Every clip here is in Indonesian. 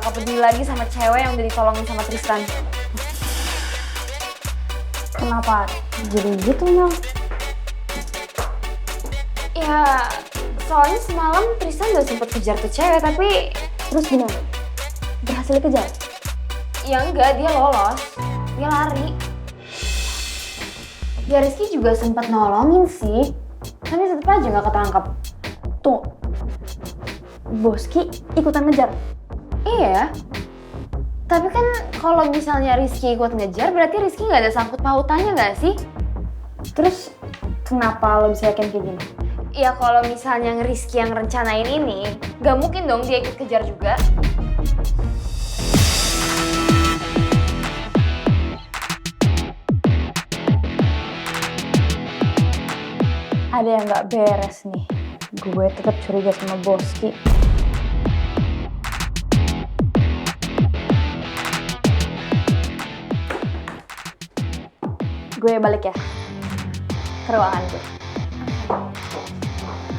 gak peduli lagi sama cewek yang udah ditolongin sama Tristan. Kenapa jadi gitu, Mel? Ya, soalnya semalam Tristan udah sempet kejar tuh cewek, tapi... Terus gimana? Berhasil dikejar? Ya enggak, dia lolos. Dia lari. Ya Rizky juga sempat nolongin sih, tapi tetep aja gak ketangkap. Tuh, Boski ikutan ngejar? Iya. Tapi kan kalau misalnya Rizky ikut ngejar, berarti Rizky gak ada sangkut pautannya gak sih? Terus kenapa lo bisa yakin kayak gini? Ya kalau misalnya Rizky yang rencanain ini, gak mungkin dong dia ikut kejar juga. Ada yang gak beres nih. Gue tetap curiga sama Boski. Gue balik ya ke ruangan gue.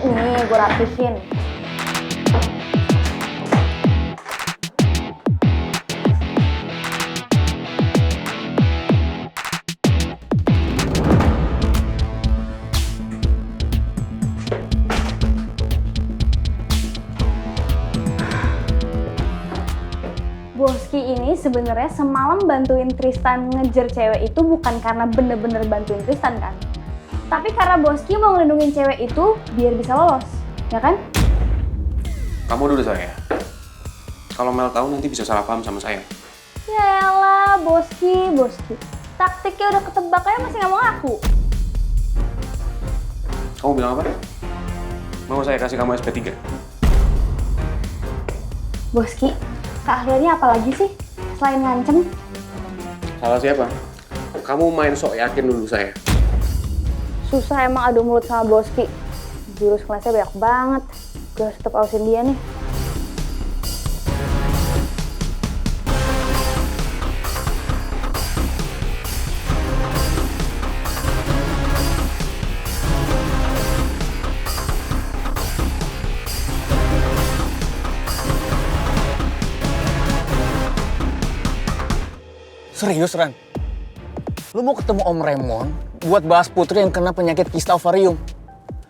Nih, gue rapihin. Boski ini sebenarnya semalam bantuin Tristan ngejar cewek itu bukan karena bener-bener bantuin Tristan kan? Tapi karena Boski mau ngelindungin cewek itu biar bisa lolos, ya kan? Kamu dulu saya. Kalau Mel tahu nanti bisa salah paham sama saya. Yaelah, Boski. Taktiknya udah ketebak aja masih nggak mau ngaku. Kamu bilang apa? Mau saya kasih kamu SP3? Boski, keahliannya apa lagi sih selain ngancem? Salah siapa? Kamu main sok yakin dulu saya. Susah emang adu mulut sama Boski. Jurus kelasnya banyak banget. Gue harus tetep awasin dia nih. Serius, Ran? Lu mau ketemu Om Raymond buat bahas Putri yang kena penyakit kista ovarium.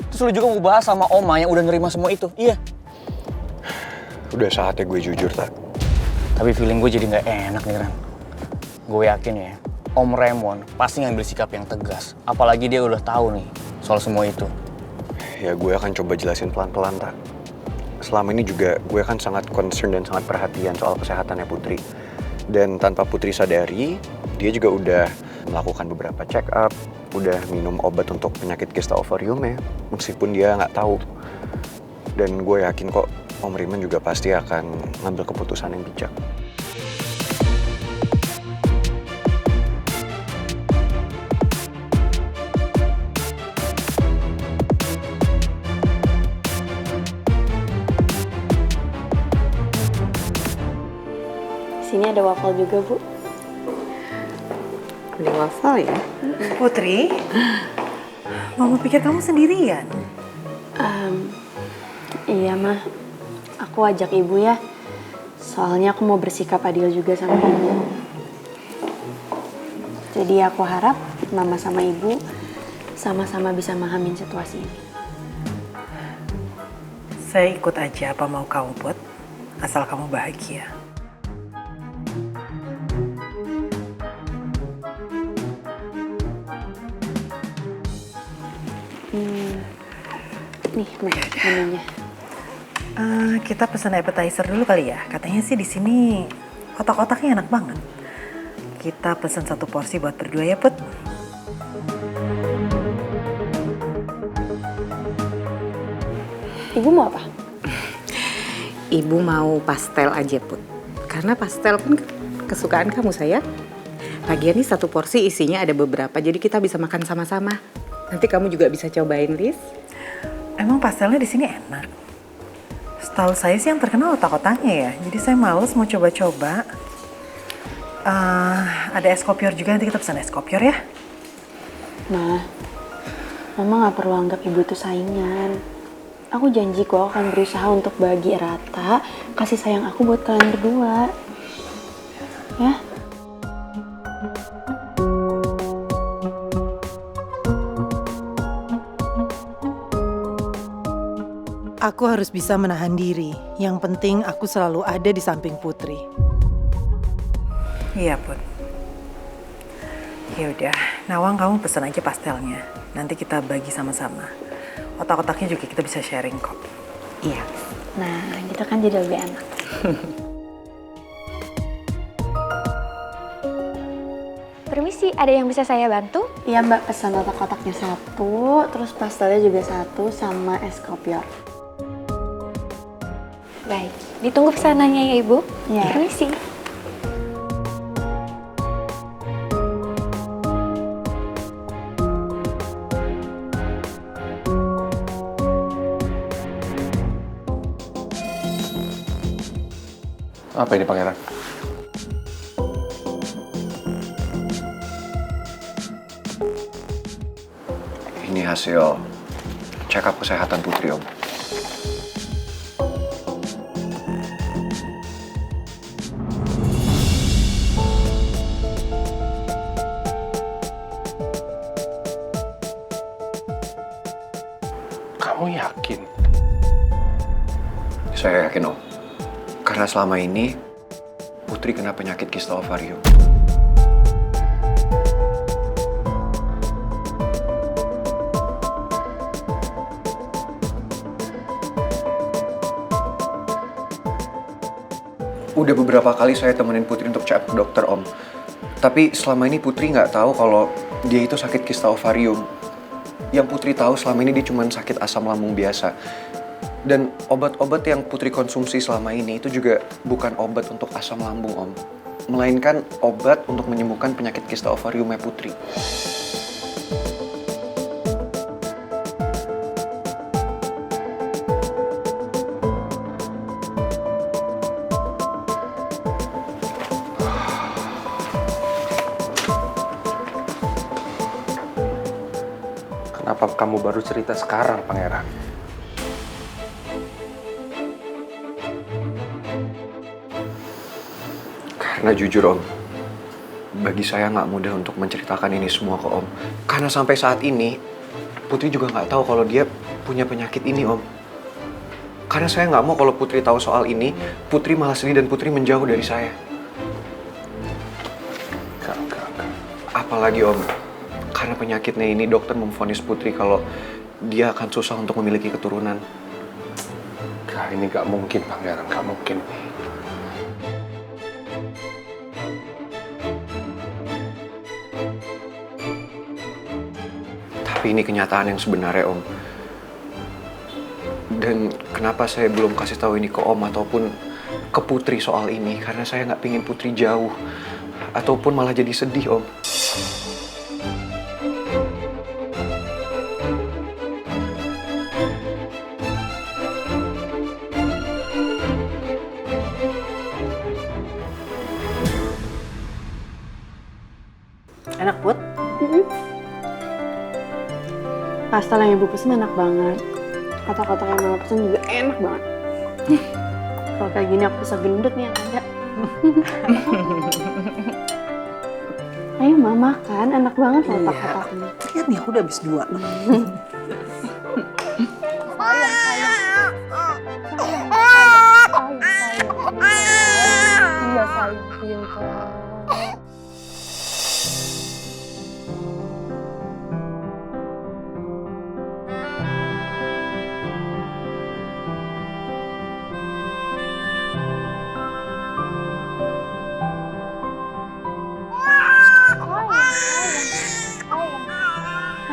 Terus lu juga mau bahas sama Oma yang udah nerima semua itu, iya? Udah saatnya gue jujur, Tak. Tapi feeling gue jadi nggak enak nih, Ran. Gue yakin ya, Om Raymond pasti ngambil sikap yang tegas. Apalagi dia udah tahu nih soal semua itu. Ya gue akan coba jelasin pelan-pelan, Tak. Selama ini juga gue kan sangat concern dan sangat perhatian soal kesehatannya Putri. Dan tanpa Putri sadari, dia juga udah melakukan beberapa check up, udah minum obat untuk penyakit kista ovariumnya, meskipun dia nggak tahu. Dan gue yakin kok Om Raymond juga pasti akan ngambil keputusan yang bijak. Sini ada waffle juga, Bu. Beli waffle ya? Putri, Mama pikir kamu sendirian. Iya, Mah. Aku ajak Ibu ya. Soalnya aku mau bersikap adil juga sama Ibu. Jadi aku harap Mama sama Ibu sama-sama bisa memahami situasi ini. Saya ikut aja apa mau kamu, Put. Asal kamu bahagia. Nih, Mah, menunya. Kita pesan appetizer dulu kali ya. Katanya sih di sini kotak-kotaknya enak banget. Kita pesan satu porsi buat berdua ya, Put. Ibu mau apa? Ibu mau pastel aja, Put. Karena pastel kan kesukaan kamu, sayang. Lagian nih satu porsi isinya ada beberapa, jadi kita bisa makan sama-sama. Nanti kamu juga bisa cobain, Riz. Emang pastelnya di sini enak. Setahu saya sih yang terkenal otak-otaknya ya. Jadi saya males mau coba-coba. Ada es kopior juga, nanti kita pesan es kopior ya. Mama gak perlu anggap Ibu itu saingan. Aku janji kok akan berusaha untuk bagi rata kasih sayang aku buat kalian berdua. Ya? Aku harus bisa menahan diri. Yang penting aku selalu ada di samping Putri. Iya, Put. Ya udah, Nawang kamu pesen aja pastelnya. Nanti kita bagi sama-sama. Otak-otaknya juga kita bisa sharing kok. Iya. Nah, gitu kan jadi lebih enak. Permisi, ada yang bisa saya bantu? Iya Mbak, pesan otak-otaknya 1, terus pastelnya juga 1 sama es kopior. Baik, ditunggu pesanannya ya Ibu. Iya. Permisi. Apa ini pangeran? Ini hasil check up kesehatan Putri, Om. Kamu yakin? Saya yakin, Om. Karena selama ini Putri kena penyakit kista ovarium. Udah beberapa kali saya temenin Putri untuk cek ke dokter, Om. Tapi selama ini Putri nggak tahu kalau dia itu sakit kista ovarium. Yang Putri tahu selama ini dia cuma sakit asam lambung biasa. Dan obat-obat yang Putri konsumsi selama ini itu juga bukan obat untuk asam lambung, Om. Melainkan obat untuk menyembuhkan penyakit kista ovariumnya Putri. Kenapa kamu baru cerita sekarang, Pangeran? Karena jujur, Om, bagi saya nggak mudah untuk menceritakan ini semua ke Om. Karena sampai saat ini, Putri juga nggak tahu kalau dia punya penyakit ini, Om. Karena saya nggak mau kalau Putri tahu soal ini, Putri malah sedih dan Putri menjauh dari saya. Enggak. Apalagi, Om, karena penyakitnya ini dokter memvonis Putri kalau dia akan susah untuk memiliki keturunan. Ini nggak mungkin, Pangeran. Nggak mungkin. Tapi ini kenyataan yang sebenarnya, Om. Dan kenapa saya belum kasih tahu ini ke Om ataupun ke Putri soal ini? Karena saya nggak pingin Putri jauh. Ataupun malah jadi sedih, Om. Enak, Put? Pastel yang Ibu pesen enak banget. Kotak-kotak yang Mama pesen juga enak banget. Kalau kayak gini aku bisa gendut nih yang ada. Ayo Mama makan, enak banget loh kotak-kotaknya. Lihat nih, aku udah habis 2. Iya sayang, pintar.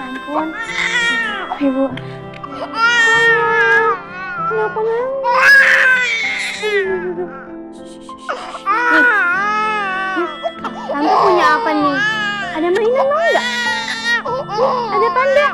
Ampun. Ibu. Kenapa nangis? Tante punya apa nih? Ada mainan mau nggak? Ada panda.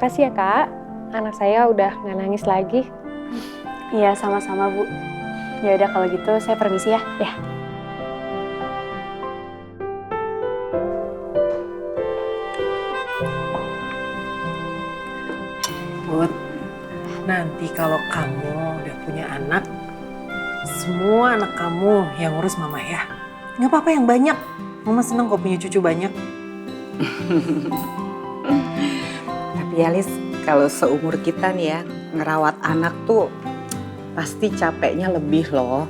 Makasih ya Kak, anak saya udah nggak nangis lagi. Iya, sama-sama Bu. Ya udah kalau gitu saya permisi ya. Ya. Put, nanti kalau kamu udah punya anak, semua anak kamu yang ngurus mama ya. Nggak apa-apa yang banyak. Mama seneng kok punya cucu banyak. Tapi Alis, kalau seumur kita nih ya, ngerawat anak tuh pasti capeknya lebih loh.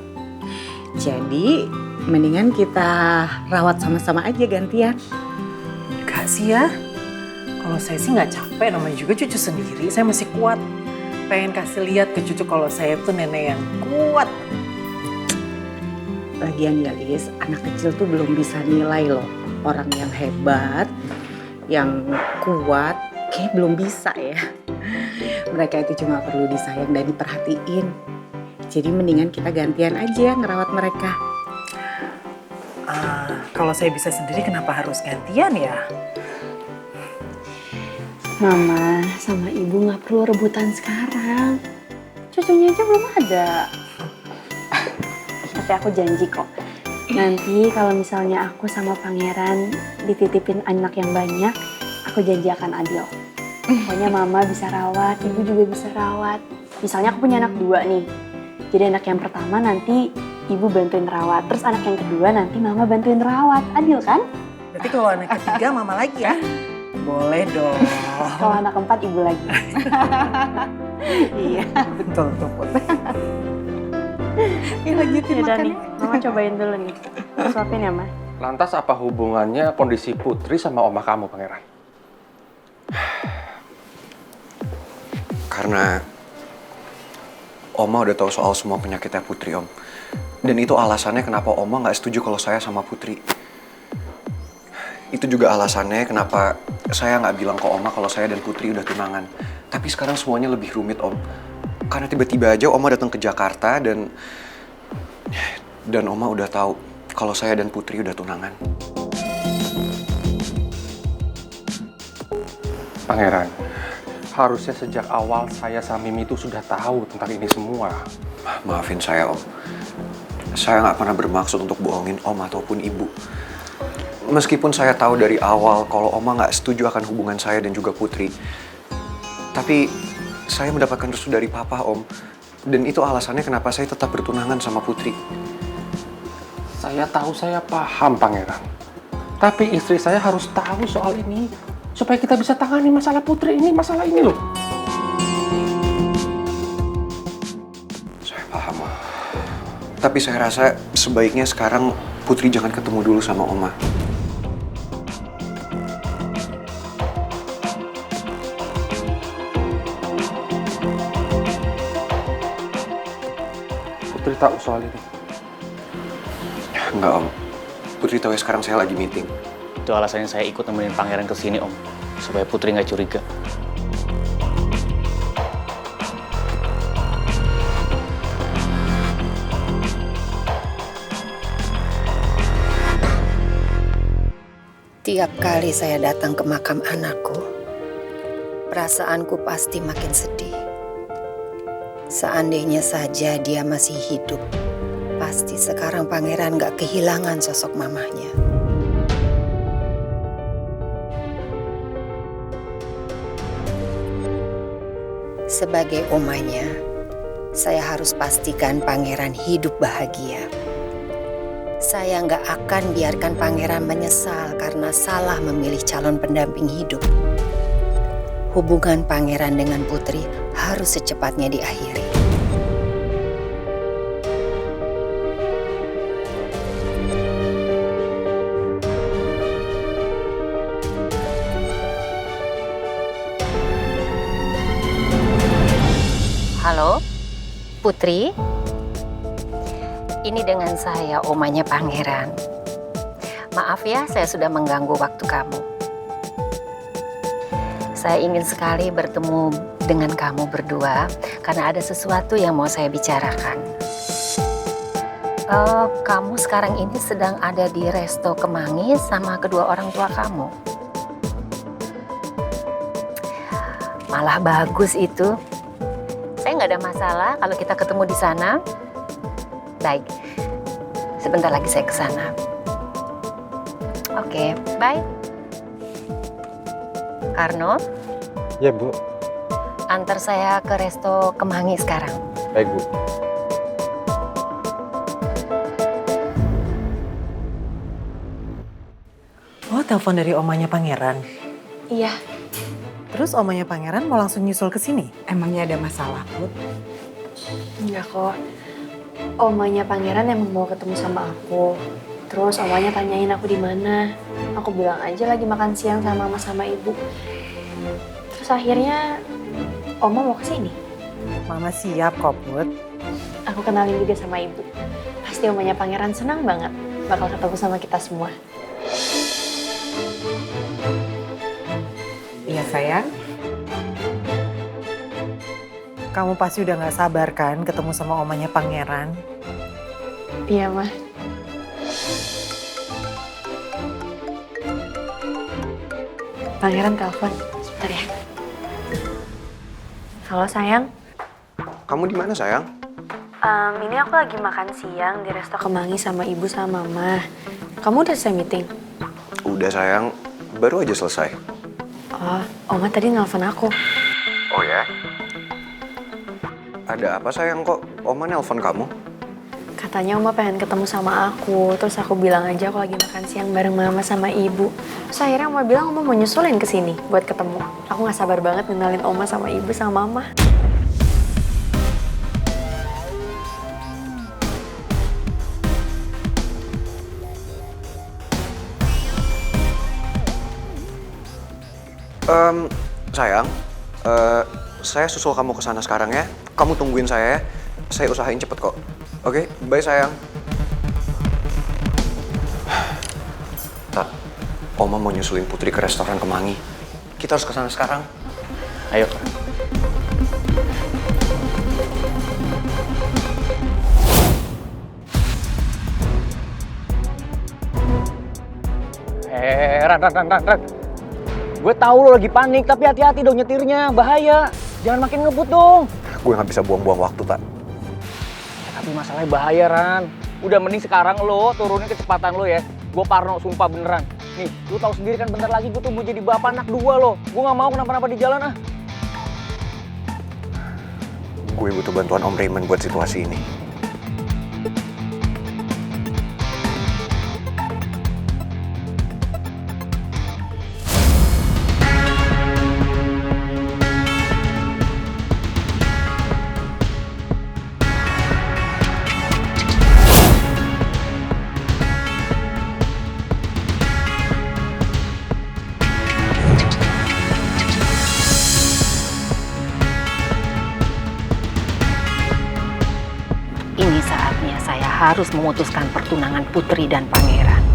Jadi mendingan kita rawat sama-sama aja gantian. Enggak sih ya. Kalau saya sih nggak capek, namanya juga cucu sendiri. Saya masih kuat. Pengen kasih lihat ke cucu kalau saya tuh nenek yang kuat. Lagian ya Lis, anak kecil tuh belum bisa nilai loh. Orang yang hebat, yang kuat, kayak belum bisa ya. Mereka itu cuma perlu disayang dan diperhatiin. Jadi mendingan kita gantian aja ngerawat mereka. Kalau saya bisa sendiri kenapa harus gantian ya? Mama sama Ibu nggak perlu rebutan sekarang. Cucunya aja belum ada. Tapi aku janji kok. Nanti kalau misalnya aku sama Pangeran dititipin anak yang banyak, aku janji akan adil. Pokoknya Mama bisa rawat, Ibu juga bisa rawat. Misalnya aku punya anak 2 nih. Jadi anak yang pertama nanti Ibu bantuin rawat. Terus anak yang kedua nanti Mama bantuin rawat. Adil kan? Berarti kalau anak ketiga mama lagi ya? Boleh dong. Kalau anak keempat Ibu lagi. Iya, betul tuh Put. Ya lanjutin makannya. Mama cobain dulu nih. Suapin ya, Ma. Lantas apa hubungannya kondisi Putri sama oma kamu, Pangeran? Karena Oma udah tahu soal semua penyakitnya Putri, Om. Dan itu alasannya kenapa Oma nggak setuju kalau saya sama Putri. Itu juga alasannya kenapa saya nggak bilang ke Oma kalau saya dan Putri udah tunangan. Tapi sekarang semuanya lebih rumit, Om. Karena tiba-tiba aja Oma datang ke Jakarta dan Oma udah tahu kalau saya dan Putri udah tunangan. Pangeran, harusnya sejak awal saya sama Mimi itu sudah tahu tentang ini semua. Maafin saya, Om. Saya nggak pernah bermaksud untuk bohongin Om ataupun Ibu. Meskipun saya tahu dari awal kalau Oma nggak setuju akan hubungan saya dan juga Putri. Tapi saya mendapatkan restu dari Papa, Om. Dan itu alasannya kenapa saya tetap bertunangan sama Putri. Saya tahu, saya paham, Pangeran. Tapi istri saya harus tahu soal ini. Supaya kita bisa tangani masalah Putri ini, masalah ini loh. Saya paham, Om. Tapi saya rasa sebaiknya sekarang Putri jangan ketemu dulu sama Oma. Putri tahu soal ini? Enggak, Om. Putri tahu ya sekarang saya lagi meeting. Itu alasannya saya ikut nemenin Pangeran ke sini, Om. Supaya Putri nggak curiga. Tiap kali saya datang ke makam anakku, perasaanku pasti makin sedih. Seandainya saja dia masih hidup, pasti sekarang Pangeran gak kehilangan sosok mamahnya. Sebagai omanya, saya harus pastikan Pangeran hidup bahagia. Saya nggak akan biarkan Pangeran menyesal karena salah memilih calon pendamping hidup. Hubungan Pangeran dengan Putri harus secepatnya diakhiri. Halo, Putri? Ini dengan saya, omanya Pangeran. Maaf ya, saya sudah mengganggu waktu kamu. Saya ingin sekali bertemu dengan kamu berdua karena ada sesuatu yang mau saya bicarakan. Kamu sekarang ini sedang ada di Resto Kemangi sama kedua orang tua kamu. Malah bagus itu. Saya nggak ada masalah kalau kita ketemu di sana. Baik, sebentar lagi saya ke sana. Oke, bye. Karno, Ya, Bu. antar saya ke resto Kemangi sekarang. Baik, Bu. Oh, telepon dari omanya Pangeran. Iya. Terus omanya Pangeran mau langsung nyusul ke sini? Emangnya ada masalah, Put? Enggak kok. Omanya Pangeran emang mau ketemu sama aku. Terus omanya tanyain aku di mana. Aku bilang aja lagi makan siang sama mama sama ibu. Terus akhirnya Oma mau ke sini. Mama siap kok, Put. Aku kenalin juga sama ibu. Pasti omanya Pangeran senang banget bakal ketemu sama kita semua. Iya, sayang. Kamu pasti udah gak sabar kan ketemu sama omanya Pangeran? Iya, Ma. Pangeran telepon. Sebentar ya. Halo, sayang. Kamu di mana, sayang? Ini aku lagi makan siang di resto Kemangi sama ibu sama mama. Kamu udah selesai meeting? Udah, sayang. Baru aja selesai. Oh, Oma tadi nelfon aku. Oh ya? Ada apa, sayang? Kok Oma nelpon kamu? Katanya Oma pengen ketemu sama aku. Terus aku bilang aja aku lagi makan siang bareng mama sama ibu. Terus akhirnya Oma bilang Oma mau nyusulin ke sini buat ketemu. Aku gak sabar banget ngenalin Oma sama ibu sama mama. Sayang, saya susul kamu ke sana sekarang ya. Kamu tungguin saya ya. Saya usahain cepet kok. Oke, bye sayang. Tak, Oma mau nyusulin Putri ke restoran Kemangi. Kita harus ke sana sekarang. Ayo. Ran. Gue tahu lo lagi panik, tapi hati-hati dong nyetirnya, bahaya. Jangan makin ngebut dong. Gue nggak bisa buang-buang waktu, Tak. Tapi masalahnya bahaya, Ran. Udah mending sekarang lo turunin kecepatan lo ya. Gue parno, sumpah beneran. Nih, lo tahu sendiri kan bentar lagi gue tuh mau jadi bapak anak 2 lo. Gue nggak mau kenapa-napa di jalan ah. Gue butuh bantuan Om Raymond buat situasi ini. Ini saatnya saya harus memutuskan pertunangan Putri dan Pangeran.